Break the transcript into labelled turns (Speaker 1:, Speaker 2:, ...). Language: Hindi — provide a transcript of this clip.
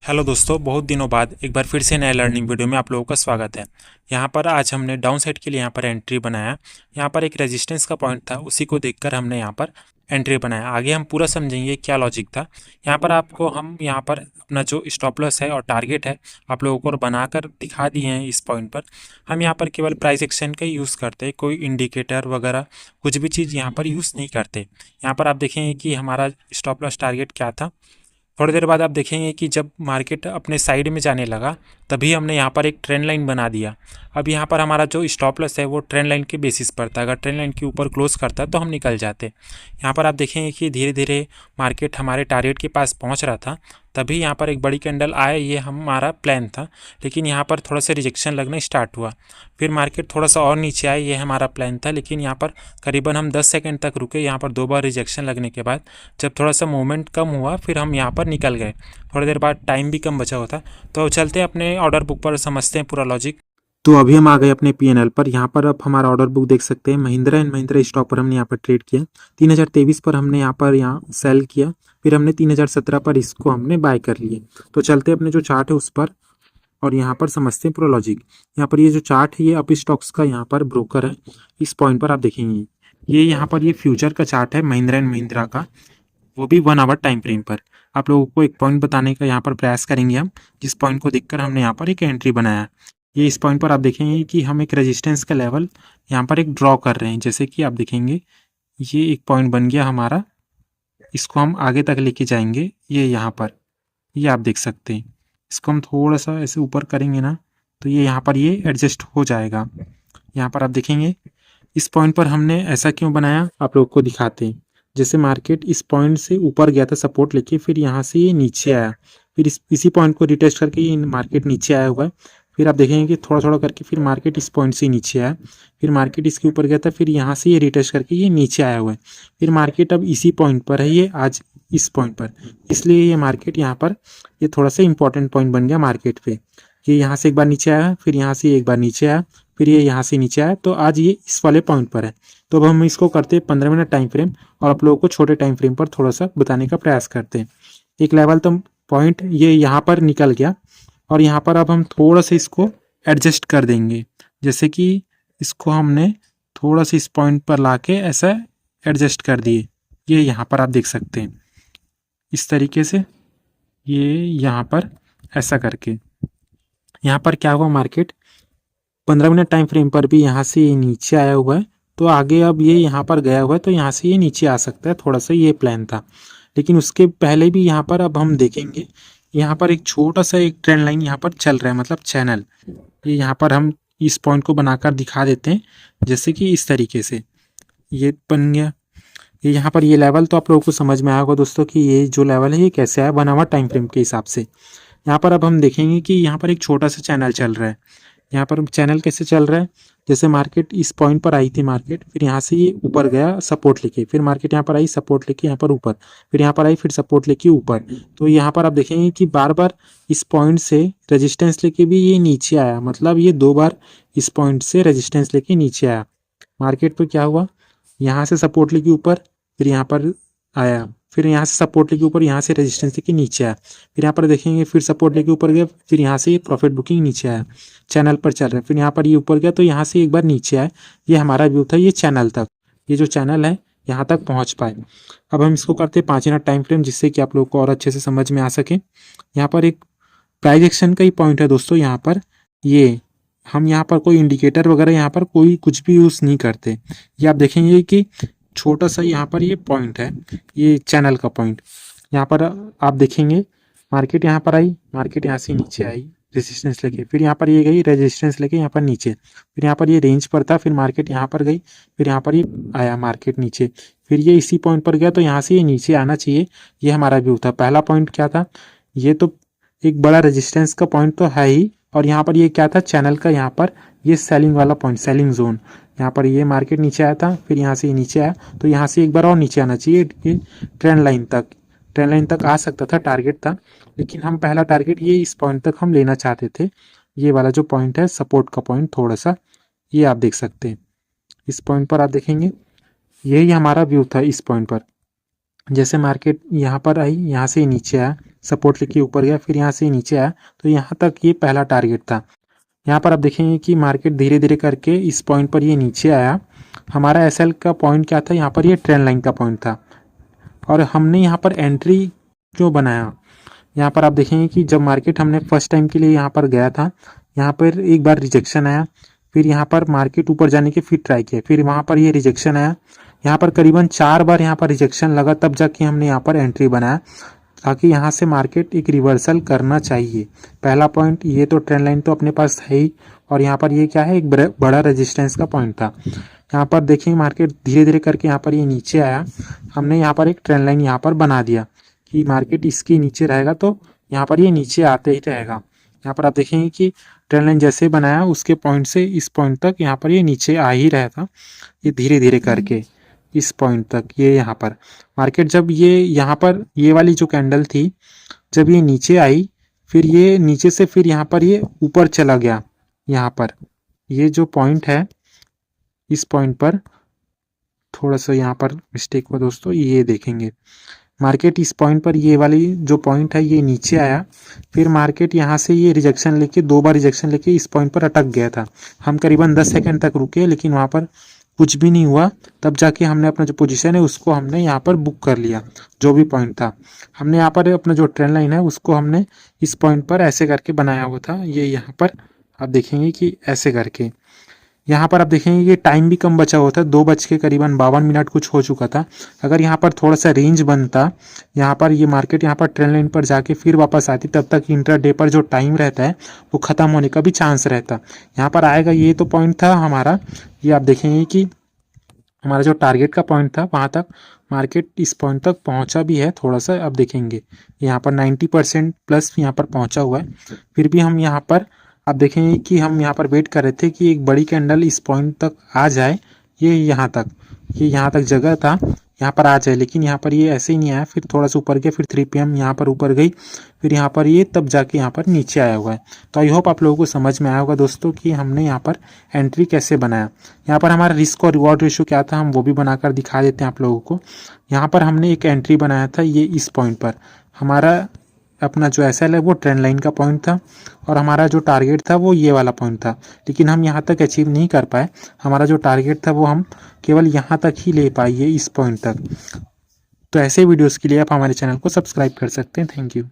Speaker 1: हेलो दोस्तों, बहुत दिनों बाद एक बार फिर से नए लर्निंग वीडियो में आप लोगों का स्वागत है। यहाँ पर आज हमने डाउन साइड के लिए यहाँ पर एंट्री बनाया। यहाँ पर एक रेजिस्टेंस का पॉइंट था, उसी को देखकर हमने यहाँ पर एंट्री बनाया। आगे हम पूरा समझेंगे क्या लॉजिक था। यहाँ पर आपको हम यहाँ पर अपना जो स्टॉप लॉस है और टारगेट है आप लोगों को बनाकर दिखा दिए हैं। इस पॉइंट पर हम यहाँ पर केवल प्राइस एक्शन का यूज़ करते हैं, कोई इंडिकेटर वगैरह कुछ भी चीज़ यहाँ पर यूज़ नहीं करते। यहाँ पर आप देखेंगे कि हमारा स्टॉप लॉस टारगेट क्या था। थोड़ी देर बाद आप देखेंगे कि जब मार्केट अपने साइड में जाने लगा तभी हमने यहाँ पर एक ट्रेंड लाइन बना दिया। अब यहाँ पर हमारा जो स्टॉप लॉस है वो ट्रेंड लाइन के बेसिस पर था। अगर ट्रेंड लाइन के ऊपर क्लोज करता तो हम निकल जाते। यहाँ पर आप देखेंगे कि धीरे धीरे मार्केट हमारे टारगेट के पास पहुँच रहा था, तभी यहाँ पर एक बड़ी कैंडल आए, ये हमारा प्लान था। लेकिन यहाँ पर थोड़ा सा रिजेक्शन लगना स्टार्ट हुआ, फिर मार्केट थोड़ा सा और नीचे आए, ये हमारा प्लान था। लेकिन यहाँ पर करीबन हम 10 सेकंड तक रुके। यहाँ पर 2 बार रिजेक्शन लगने के बाद जब थोड़ा सा मूवमेंट कम हुआ फिर हम यहाँ पर निकल गए। थोड़ी देर बाद टाइम भी कम बचा होता। तो चलते हैं अपने ऑर्डर बुक पर, समझते हैं पूरा लॉजिक। तो अभी हम आ गए अपने पीएनएल पर। यहाँ पर अब हमारा ऑर्डर बुक देख सकते हैं। महिंद्रा एंड महिंद्रा स्टॉक पर हमने यहाँ पर ट्रेड किया। 3023 पर हमने यहाँ सेल किया, फिर हमने 3017 पर इसको हमने बाय कर लिए। तो चलते अपने जो चार्ट है उस पर और यहाँ पर समझते हैं पूरा लॉजिक। यहाँ पर ये जो चार्ट है ये अप स्टॉक्स का यहाँ पर ब्रोकर है। इस पॉइंट पर आप देखेंगे ये यहाँ पर ये फ्यूचर का चार्ट है महिंद्रा एंड महिंद्रा का, वो भी 1 आवर टाइम फ्रेम पर। आप लोगों को एक पॉइंट बताने का यहाँ पर प्रयास करेंगे हम, जिस पॉइंट को देखकर हमने यहाँ पर एक एंट्री बनाया। ये इस पॉइंट पर आप देखेंगे कि हम एक रेजिस्टेंस का लेवल यहाँ पर एक ड्रॉ कर रहे हैं। जैसे कि आप देखेंगे ये एक पॉइंट बन गया हमारा, इसको हम आगे तक लेके जाएंगे। ये यहाँ पर ये आप देख सकते हैं, इसको हम थोड़ा सा ऐसे ऊपर करेंगे ना तो ये यहाँ पर ये एडजस्ट हो जाएगा। यहाँ पर आप देखेंगे इस पॉइंट पर हमने ऐसा क्यों बनाया आप लोग को दिखाते हैं। जैसे मार्केट इस पॉइंट से ऊपर गया था सपोर्ट लेके, फिर यहाँ से ये नीचे आया, फिर इसी पॉइंट को रिटेस्ट करके ये मार्केट नीचे आया हुआ है। फिर आप देखेंगे कि थोड़ा थोड़ा करके फिर मार्केट इस पॉइंट से नीचे आया, फिर मार्केट इसके ऊपर गया था, फिर यहाँ से ये रिटेस्ट करके ये नीचे आया हुआ है। फिर मार्केट अब इसी पॉइंट पर है, ये आज इस पॉइंट पर, इसलिए ये मार्केट यहाँ पर ये थोड़ा सा इंपॉर्टेंट पॉइंट बन गया मार्केट पे। ये यहाँ से एक बार नीचे आया, फिर यहाँ से एक बार नीचे आया, फिर ये यहाँ से नीचे आया, तो आज ये इस वाले पॉइंट पर है। तो अब हम इसको करते हैं 15 मिनट टाइम फ्रेम और आप लोगों को छोटे टाइम फ्रेम पर थोड़ा सा बताने का प्रयास करते हैं। एक लेवल तो पॉइंट ये यहाँ पर निकल गया और यहाँ पर अब हम थोड़ा सा इसको एडजस्ट कर देंगे। जैसे कि इसको हमने थोड़ा सा इस पॉइंट पर लाके ऐसा एडजस्ट कर दिए। ये यहाँ पर आप देख सकते हैं इस तरीके से, ये यहाँ पर ऐसा करके। यहाँ पर क्या हुआ, मार्केट 15 मिनट टाइम फ्रेम पर भी यहाँ से ये नीचे आया हुआ है, तो आगे अब ये यहाँ पर गया हुआ है तो यहाँ से ये नीचे आ सकता है। थोड़ा सा ये प्लान था, लेकिन उसके पहले भी यहाँ पर अब हम देखेंगे यहाँ पर एक छोटा सा एक ट्रेंड लाइन यहाँ पर चल रहा है, मतलब चैनल। ये यहाँ पर हम इस पॉइंट को बनाकर दिखा देते हैं, जैसे कि इस तरीके से ये बन गया। ये यहाँ पर ये लेवल तो आप लोगों को समझ में आया होगा दोस्तों कि ये जो लेवल है ये कैसे आया, बना हुआ टाइम फ्रेम के हिसाब से। यहाँ पर अब हम देखेंगे कि यहाँ पर एक छोटा सा चैनल चल रहा है। यहाँ पर चैनल कैसे चल रहा है, जैसे मार्केट इस पॉइंट पर आई थी मार्केट, फिर यहाँ से ये ऊपर गया सपोर्ट लेके, फिर मार्केट यहाँ पर आई सपोर्ट लेके यहाँ पर ऊपर, फिर यहाँ पर आई फिर सपोर्ट लेके ऊपर। तो यहाँ पर आप देखेंगे कि बार बार इस पॉइंट से रेजिस्टेंस लेके भी ये नीचे आया, मतलब ये 2 बार इस पॉइंट से रेजिस्टेंस लेके नीचे आया। मार्केट पर क्या हुआ, यहाँ से सपोर्ट लेके ऊपर, फिर यहाँ पर आया, फिर यहाँ से सपोर्ट लेके ऊपर, यहाँ से रेजिस्टेंस लेके नीचे आया, फिर यहाँ पर देखेंगे फिर सपोर्ट लेके ऊपर गया, फिर यहाँ से ये प्रॉफिट बुकिंग नीचे आया, चैनल पर चल रहा है, फिर यहाँ पर ये ऊपर गया तो यहाँ से एक बार नीचे आया। ये हमारा व्यू था ये चैनल तक, ये जो चैनल है यहाँ तक पहुँच पाए। अब हम इसको करते हैं 5 मिनट टाइम फ्रेम, जिससे कि आप लोग को और अच्छे से समझ में आ सके। यहाँ पर एक प्राइस एक्शन का ही पॉइंट है दोस्तों। यहाँ पर ये हम यहाँ पर कोई इंडिकेटर वगैरह यहाँ पर कोई कुछ भी यूज़ नहीं करते। ये आप देखेंगे कि छोटा सा यहाँ पर ये पॉइंट है, ये चैनल का पॉइंट। यहाँ पर आप देखेंगे मार्केट यहाँ पर आई, मार्केट यहाँ से नीचे आई रेजिस्टेंस लेके, फिर यहाँ पर ये गई रेजिस्टेंस लेके यहाँ पर नीचे, फिर यहाँ पर ये रेंज पर था, फिर मार्केट यहाँ पर गई, फिर यहाँ पर ये आया मार्केट नीचे, फिर ये इसी पॉइंट पर गया तो यहाँ से ये नीचे आना चाहिए। ये हमारा व्यू था। पहला पॉइंट क्या था, ये तो एक बड़ा रेजिस्टेंस का पॉइंट तो है ही, और यहाँ पर ये क्या था, चैनल का यहाँ पर ये सेलिंग वाला पॉइंट, सेलिंग जोन। यहाँ पर ये मार्केट नीचे आया था, फिर यहाँ से ये नीचे आया तो यहाँ से एक बार और नीचे आना चाहिए ट्रेंड लाइन तक। ट्रेंड लाइन तक आ सकता था, टारगेट था, लेकिन हम पहला टारगेट ये इस पॉइंट तक हम लेना चाहते थे। ये वाला जो पॉइंट है सपोर्ट का पॉइंट, थोड़ा सा ये आप देख सकते हैं। इस पॉइंट पर आप देखेंगे यही हमारा व्यू था इस पॉइंट पर। जैसे मार्केट यहाँ पर आई, यहाँ से नीचे आया, सपोर्ट लेके ऊपर गया, फिर यहाँ से नीचे आया, तो यहाँ तक ये पहला टारगेट था। यहाँ पर आप देखेंगे कि मार्केट धीरे धीरे करके इस पॉइंट पर ये नीचे आया। हमारा एसएल का पॉइंट क्या था, यहाँ पर ये ट्रेंड लाइन का पॉइंट था, और हमने यहाँ पर एंट्री क्यों बनाया। यहाँ पर आप देखेंगे कि जब मार्केट हमने फर्स्ट टाइम के लिए यहाँ पर गया था, यहाँ पर एक बार रिजेक्शन आया, फिर यहाँ पर मार्केट ऊपर जाने के फिर ट्राई किया, फिर वहाँ पर ये रिजेक्शन आया, यहाँ पर करीबन 4 बार यहाँ पर रिजेक्शन लगा, तब जाके हमने यहाँ पर एंट्री बनाया, ताकि यहाँ से मार्केट एक रिवर्सल करना चाहिए। पहला पॉइंट ये तो ट्रेंड लाइन तो अपने पास है ही, और यहाँ पर ये क्या है, एक बड़ा रेजिस्टेंस का पॉइंट था। यहाँ पर देखिए मार्केट धीरे धीरे करके यहाँ पर ये नीचे आया, हमने यहाँ पर एक ट्रेंड लाइन यहाँ पर बना दिया कि मार्केट इसके नीचे रहेगा तो यहाँ पर ये नीचे आते ही रहेगा। यहाँ पर आप देखेंगे कि ट्रेंड लाइन जैसे बनाया उसके पॉइंट से इस पॉइंट तक यहाँ पर ये नीचे आ ही रहा था, ये धीरे धीरे करके इस पॉइंट तक। ये यहाँ पर मार्केट जब ये यहाँ पर ये वाली जो कैंडल थी, जब ये नीचे आई, फिर ये नीचे से फिर यहाँ पर ये ऊपर चला गया। यहाँ पर ये जो पॉइंट है, इस पॉइंट पर थोड़ा सा यहाँ पर मिस्टेक हुआ दोस्तों, ये देखेंगे मार्केट इस पॉइंट पर ये वाली जो पॉइंट है ये नीचे आया, फिर मार्केट यहाँ से ये रिजेक्शन लेके 2 बार रिजेक्शन लेके इस पॉइंट पर अटक गया था। हम करीबन 10 सेकंड तक रुके, लेकिन वहाँ पर कुछ भी नहीं हुआ। तब जाके हमने अपना जो पोजीशन है उसको हमने यहाँ पर बुक कर लिया। जो भी पॉइंट था हमने यहाँ पर अपना जो ट्रेंड लाइन है उसको हमने इस पॉइंट पर ऐसे करके बनाया हुआ था। ये यहाँ पर आप देखेंगे कि ऐसे करके, यहाँ पर आप देखेंगे ये टाइम भी कम बचा हुआ था, 2 बज के करीबन 52 मिनट कुछ हो चुका था। अगर यहाँ पर थोड़ा सा रेंज बनता, यहाँ पर ये मार्केट यहाँ पर ट्रेंड लाइन पर जाके फिर वापस आती, तब तक इंट्राडे पर जो टाइम रहता है वो ख़त्म होने का भी चांस रहता। यहाँ पर आएगा, ये तो पॉइंट था हमारा। ये आप देखेंगे कि हमारा जो टारगेट का पॉइंट था वहाँ तक मार्केट इस पॉइंट तक पहुँचा भी है थोड़ा सा। अब देखेंगे यहाँ पर 90% प्लस यहाँ पर पहुँचा हुआ है। फिर भी हम यहाँ पर आप देखेंगे कि हम यहाँ पर वेट कर रहे थे कि एक बड़ी कैंडल इस पॉइंट तक आ जाए, ये यहाँ तक, ये यहाँ तक जगह था, यहाँ पर आ जाए, लेकिन यहाँ पर ये ऐसे ही नहीं आया। फिर थोड़ा सा ऊपर गया, फिर 3 PM यहाँ पर ऊपर गई, फिर यहाँ पर ये तब जाके यहाँ पर नीचे आया हुआ है। तो आई होप आप लोगों को समझ में आया होगा दोस्तों कि हमने यहाँ पर एंट्री कैसे बनाया। यहाँ पर हमारा रिस्क और रिवॉर्ड रेशियो क्या था, हम वो भी बनाकर दिखा देते हैं आप लोगों को। यहाँ पर हमने एक एंट्री बनाया था, ये इस पॉइंट पर हमारा अपना जो एसएल है वो ट्रेंड लाइन का पॉइंट था, और हमारा जो टारगेट था वो ये वाला पॉइंट था, लेकिन हम यहाँ तक अचीव नहीं कर पाए। हमारा जो टारगेट था वो हम केवल यहाँ तक ही ले पाए, इस पॉइंट तक। तो ऐसे वीडियोस के लिए आप हमारे चैनल को सब्सक्राइब कर सकते हैं। Thank you.